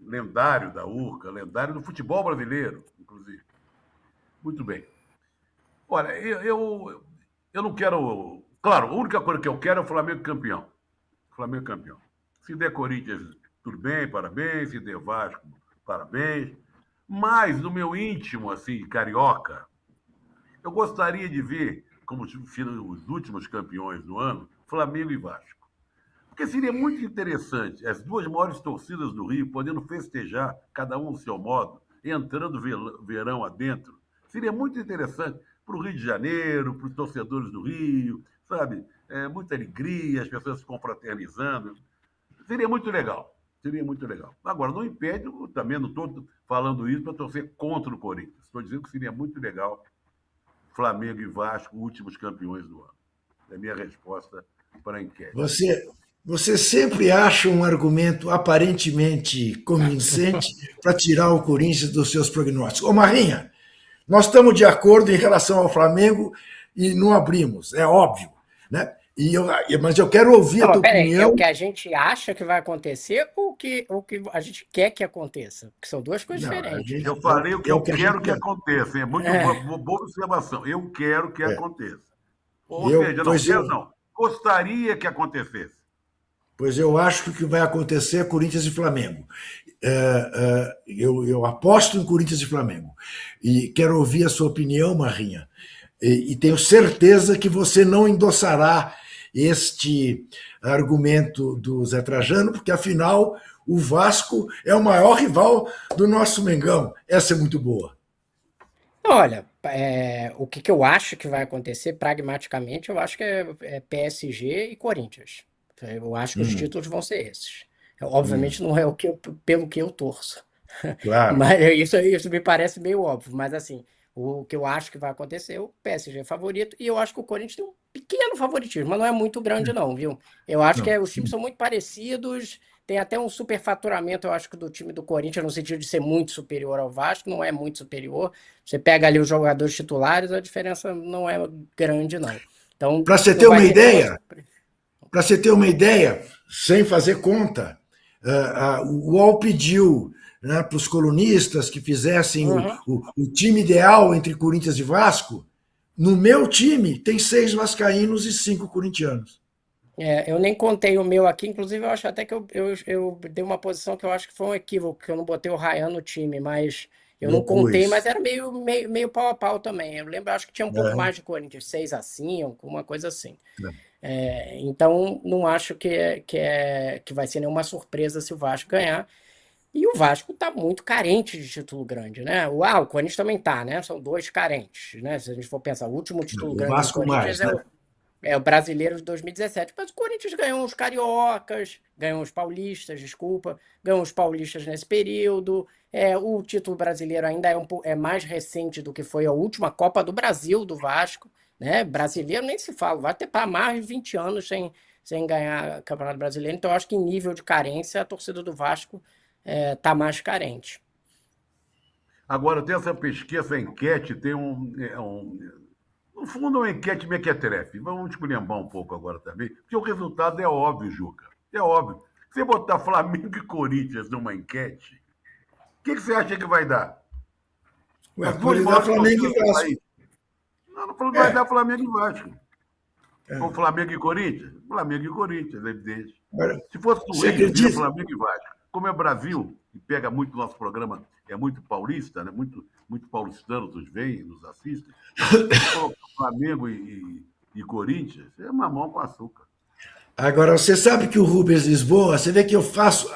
lendário da Urca, lendário do futebol brasileiro, inclusive. Muito bem. Olha, eu não quero. Claro, a única coisa que eu quero é o Flamengo campeão. Flamengo campeão. Se der Corinthians, tudo bem, parabéns. Se der Vasco, parabéns. Mas, no meu íntimo, assim, carioca, eu gostaria de ver, como os últimos campeões do ano, Flamengo e Vasco. Porque seria muito interessante as duas maiores torcidas do Rio podendo festejar, cada um do seu modo, entrando verão adentro. Seria muito interessante para o Rio de Janeiro, para os torcedores do Rio, sabe? Muita alegria, as pessoas se confraternizando. Seria muito legal. Seria muito legal. Agora, não impede, eu também não estou falando isso para torcer contra o Corinthians. Estou dizendo que seria muito legal Flamengo e Vasco, últimos campeões do ano. É a minha resposta para a enquete. Você sempre acha um argumento aparentemente convincente para tirar o Corinthians dos seus prognósticos. Ô, Marinha, nós estamos de acordo em relação ao Flamengo e não abrimos, é óbvio, né? Mas eu quero ouvir a tua opinião. É o que a gente acha que vai acontecer ou o que a gente quer que aconteça? Que são duas coisas diferentes. Eu falei o que eu quero que aconteça. É muito boa observação. Eu quero que aconteça. Ou seja, não. Gostaria que acontecesse. Pois eu acho que o que vai acontecer é Corinthians e Flamengo. Eu aposto em Corinthians e Flamengo. E quero ouvir a sua opinião, Marinha. E tenho certeza que você não endossará este argumento do Zé Trajano, porque, afinal, o Vasco é o maior rival do nosso Mengão. Essa é muito boa. Olha, o que eu acho que vai acontecer, pragmaticamente, eu acho que é PSG e Corinthians. Eu acho que os títulos vão ser esses. Obviamente não é pelo que eu torço. Claro. Mas isso me parece meio óbvio, mas assim, o que eu acho que vai acontecer, o PSG é favorito, e eu acho que o Corinthians tem um pequeno favoritismo, mas não é muito grande não, viu? Eu acho que os times são muito parecidos, tem até um superfaturamento, eu acho que do time do Corinthians, no sentido de ser muito superior ao Vasco, não é muito superior. Você pega ali os jogadores titulares, a diferença não é grande, não. Então, para você ter uma ideia, sem fazer conta, o UOL pediu, né, para os colunistas que fizessem o time ideal entre Corinthians e Vasco. No meu time tem 6 vascaínos e 5 corintianos. Eu nem contei o meu aqui, inclusive eu acho até que eu dei uma posição que eu acho que foi um equívoco, que eu não botei o Ryan no time, mas eu não contei, mas era meio pau a pau também. Eu lembro, acho que tinha um pouco mais de Corinthians, 6-5, uma coisa assim. Então, não acho que vai ser nenhuma surpresa se o Vasco ganhar. E o Vasco está muito carente de título grande, né? O Corinthians também está, né? São 2 carentes, né? Se a gente for pensar, o último título grande do Corinthians é o Brasileiro de 2017. Mas o Corinthians ganhou os cariocas, ganhou os paulistas, ganhou os paulistas nesse período. O título brasileiro ainda é mais recente do que foi a última Copa do Brasil do Vasco, né? Brasileiro nem se fala, vai ter para mais de 20 anos sem ganhar Campeonato Brasileiro. Então, eu acho que em nível de carência, a torcida do Vasco está mais carente. Agora, tem essa pesquisa, essa enquete, tem no fundo, é uma enquete mequetrefe. Vamos esculhambar um pouco agora também, porque o resultado é óbvio, Juca. É óbvio. Se você botar Flamengo e Corinthians numa enquete, o que você acha que vai dar? Pode dar Flamengo e Vasco. Não vai dar Flamengo e Vasco. Ou Flamengo e Corinthians? Flamengo e Corinthians, é evidente. Se fosse do Rio, seria Flamengo e Vasco. Como é Brasil, que pega muito nosso programa, é muito paulista, né? Muito paulistanos nos veem, nos assistem. Flamengo e Corinthians é mamão com açúcar. Agora, você sabe que o Rubens Lisboa, você vê que eu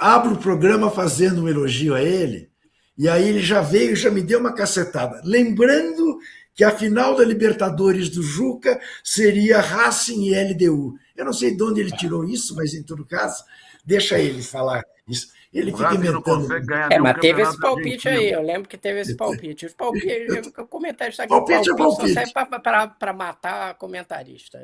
abro o programa fazendo um elogio a ele, e aí ele já veio e já me deu uma cacetada. Lembrando que a final da Libertadores do Juca seria Racing e LDU. Eu não sei de onde ele tirou isso, mas em todo caso, deixa ele falar isso. Ele fica inventando. Mas teve esse palpite aí, eu lembro que teve esse palpite. Os palpites, o comentário está aqui, palpite só serve para matar comentarista.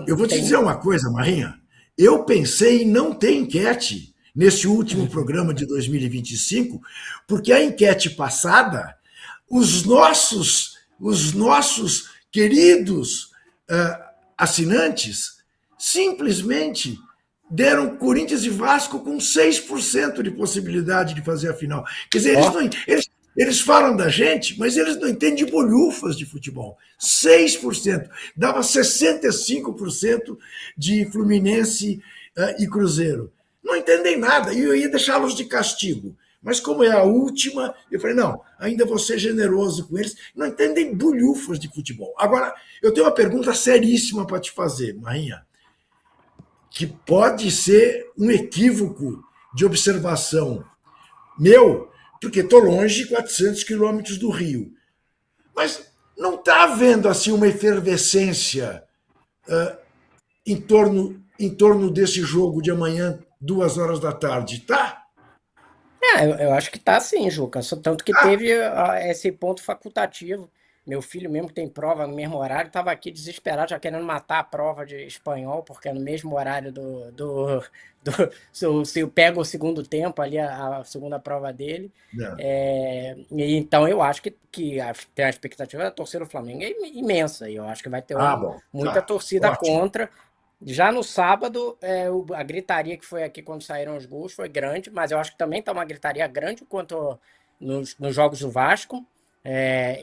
Eu vou te dizer uma coisa, Marinha. Eu pensei em não ter enquete nesse último programa de 2025, porque a enquete passada, os nossos queridos assinantes simplesmente deram Corinthians e Vasco com 6% de possibilidade de fazer a final. Quer dizer, eles falam da gente, mas eles não entendem de bolhufas de futebol. 6%. Dava 65% de Fluminense e Cruzeiro. Não entendem nada. E eu ia deixá-los de castigo. Mas como é a última, eu falei, não, ainda vou ser generoso com eles. Não entendem bolhufas de futebol. Agora, eu tenho uma pergunta seríssima para te fazer, Marinha, que pode ser um equívoco de observação meu, porque estou longe, 400 quilômetros do Rio. Mas não está havendo assim uma efervescência em torno desse jogo de amanhã, 2 horas da tarde, tá? Eu acho que tá sim, Juca. Tanto que teve esse ponto facultativo. Meu filho mesmo que tem prova no mesmo horário, estava aqui desesperado, já querendo matar a prova de espanhol, porque é no mesmo horário se eu pego o segundo tempo ali, a segunda prova dele. Não. E então eu acho que tem a expectativa da torcida do Flamengo é imensa. E eu acho que vai ter Bom, muita tá. torcida Ótimo. contra. Já no sábado, a gritaria que foi aqui quando saíram os gols foi grande, mas eu acho que também está uma gritaria grande quanto nos jogos do Vasco.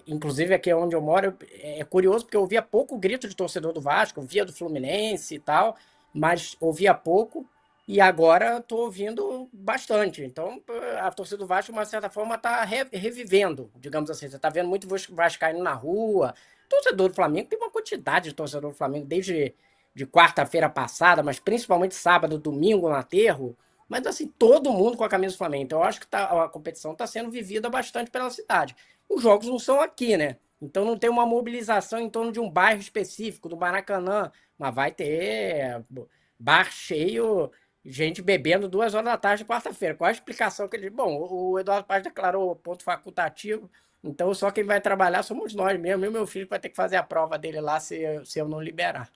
Inclusive aqui onde eu moro, é curioso porque eu ouvia pouco grito de torcedor do Vasco, via do Fluminense e tal, mas ouvia pouco e agora estou ouvindo bastante. Então a torcida do Vasco, de uma certa forma, está revivendo, digamos assim. Você está vendo muito vascaíno na rua. Torcedor do Flamengo, tem uma quantidade de torcedor do Flamengo desde de quarta-feira passada, mas principalmente sábado, domingo no aterro. Mas assim, todo mundo com a camisa do Flamengo. Então eu acho que a competição está sendo vivida bastante pela cidade. Os jogos não são aqui, né? Então não tem uma mobilização em torno de um bairro específico, do Maracanã, mas vai ter bar cheio, gente bebendo 2 horas da tarde de quarta-feira. Qual a explicação que ele... Bom, o Eduardo Paz declarou ponto facultativo, então só quem vai trabalhar somos nós mesmo. E meu filho vai ter que fazer a prova dele lá se eu não liberar.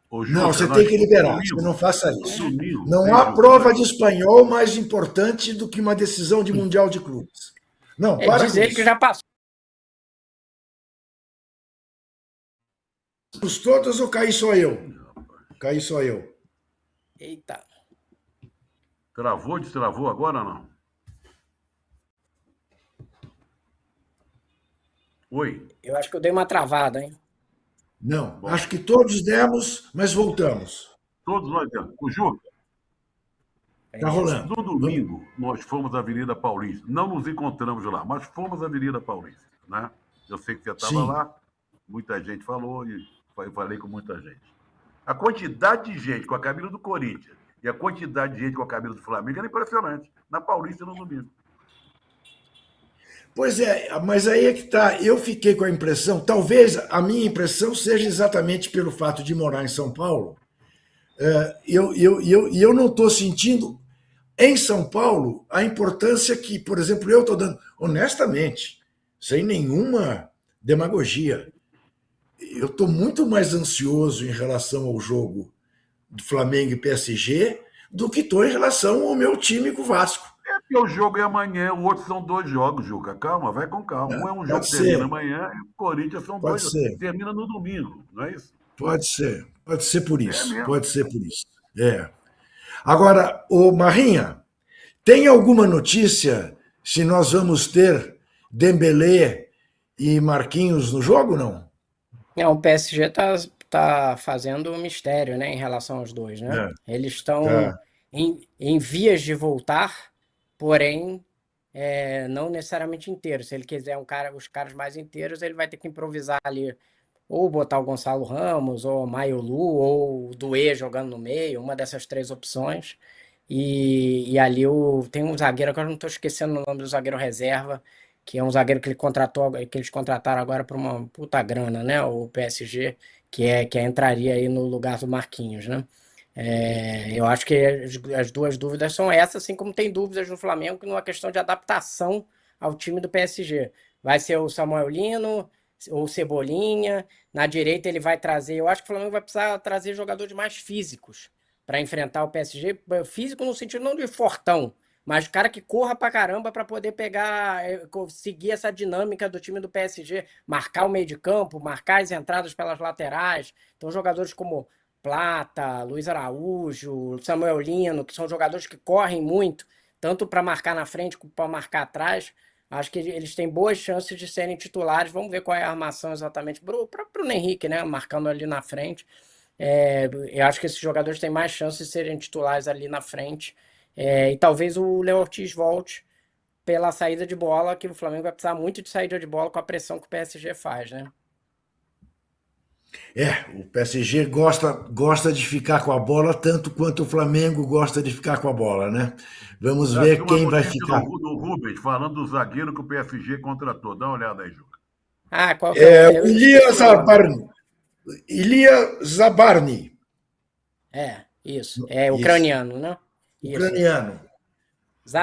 Ô, Não, Juca, você tem nós que no liberar. Você domingo, não faça no isso. domingo, Não hein, há Juca? prova de espanhol mais importante do que uma decisão de Mundial de Clubes. Não, para Diz com ele que isso. já passou. Todos ou caí só eu? Caí só eu. Eita. Travou, destravou agora ou não? Oi? Eu acho que eu dei uma travada, hein? Não, Bom, acho que todos demos, mas voltamos. todos nós temos. O Juca, Tá Beleza. rolando. no Vamos. domingo, nós fomos à Avenida Paulista. Não nos encontramos lá, mas fomos à Avenida Paulista, né? Eu sei que você estava Sim. lá, muita gente falou e eu falei com muita gente. A quantidade de gente com a camisa do Corinthians e a quantidade de gente com a camisa do Flamengo era impressionante. Na Paulista no domingo. Pois é, mas aí é que tá. Eu fiquei com a impressão, talvez a minha impressão seja exatamente pelo fato de morar em São Paulo. Eu não estou sentindo em São Paulo a importância que, por exemplo, eu estou dando, honestamente, sem nenhuma demagogia. Eu estou muito mais ansioso em relação ao jogo do Flamengo e PSG do que estou em relação ao meu time com o Vasco. É porque o jogo é amanhã, o outro são dois jogos, Juca. Calma, vai com calma. Um é um jogo Pode que termina ser, amanhã e o Corinthians são pode dois, ser, termina no domingo, não é isso? pode ser por É isso, mesmo. pode ser por isso. É. Agora, o Marrinha, tem alguma notícia se nós vamos ter Dembélé e Marquinhos no jogo, não? O PSG tá fazendo um mistério, né, em relação aos dois, né? É, Eles estão tá. em vias de voltar, porém, não necessariamente inteiros. Se ele quiser os caras mais inteiros, ele vai ter que improvisar ali, ou botar o Gonçalo Ramos, ou o Maiolu, ou o Doué jogando no meio, uma dessas três opções. E ali tem um zagueiro, agora eu não estou esquecendo o nome do zagueiro reserva, que é um zagueiro que eles contrataram agora por uma puta grana, né? O PSG, que entraria aí no lugar do Marquinhos, né? Eu acho que as duas dúvidas são essas, assim como tem dúvidas no Flamengo, numa questão de adaptação ao time do PSG. Vai ser o Samuel Lino ou o Cebolinha? Na direita ele vai trazer. Eu acho que o Flamengo vai precisar trazer jogadores mais físicos para enfrentar o PSG. Físico no sentido não de fortão, mas cara que corra pra caramba para poder pegar, seguir essa dinâmica do time do PSG, marcar o meio de campo, marcar as entradas pelas laterais. Então, jogadores como Plata, Luiz Araújo, Samuel Lino, que são jogadores que correm muito, tanto para marcar na frente como para marcar atrás. Acho que eles têm boas chances de serem titulares. Vamos ver qual é a armação exatamente para o próprio Henrique, né? Marcando ali na frente. Eu acho que esses jogadores têm mais chances de serem titulares ali na frente. E talvez o Léo Ortiz volte pela saída de bola, que o Flamengo vai precisar muito de saída de bola com a pressão que o PSG faz, né? O PSG gosta de ficar com a bola tanto quanto o Flamengo gosta de ficar com a bola, né? Vamos Aqui ver uma quem vai notícia ficar. do Rubens, falando do zagueiro que o PSG contratou. Dá uma olhada aí, Júlio. Qual que é o... Eu Ilia esqueci o nome. Zabarni. Ilia Zabarni, Isso. isso, Ucraniano, né? Isso. ucraniano.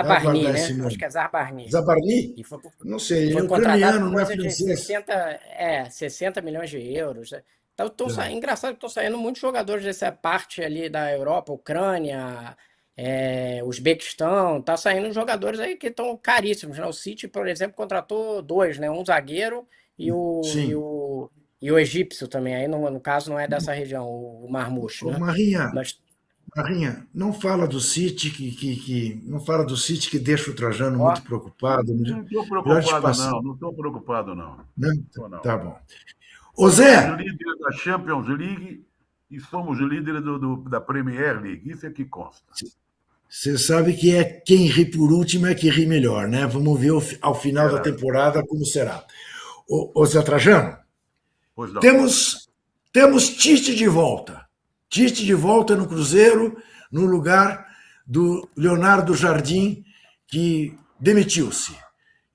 Vai Zabarni, guardar esse né? Acho nome. que é Zabarni. Zabarni? E foi, Não sei, é foi contratado ucraniano, por não é coisa de francês? 60 milhões de euros. Então, Tá. engraçado que estão saindo muitos jogadores dessa parte ali da Europa, Ucrânia, Uzbequistão. Tá saindo jogadores aí que estão caríssimos, né? O City, por exemplo, contratou dois, né? Um zagueiro e o, e Sim. o, e o egípcio também. Aí, no caso, não é dessa região, o Marmoush, Ô, né? Marinha, Mas, Marinha, não fala do City não fala do City que deixa o Trajano ó, muito preocupado. Não estou Melhor te preocupado, passar. não. Não estou preocupado, não. Né? Tô, não. Tá bom. Ô Nós somos Zé, líderes da Champions League e somos líderes da Premier League. Isso é que consta. você sabe que é quem ri por último é que ri melhor, né? Vamos ver ao final da Verdade. temporada como será. Ô Zé Trajano, Pois não. temos Tite de volta. Tite de volta no Cruzeiro, no lugar do Leonardo Jardim, que demitiu-se.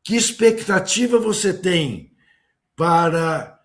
Que expectativa você tem para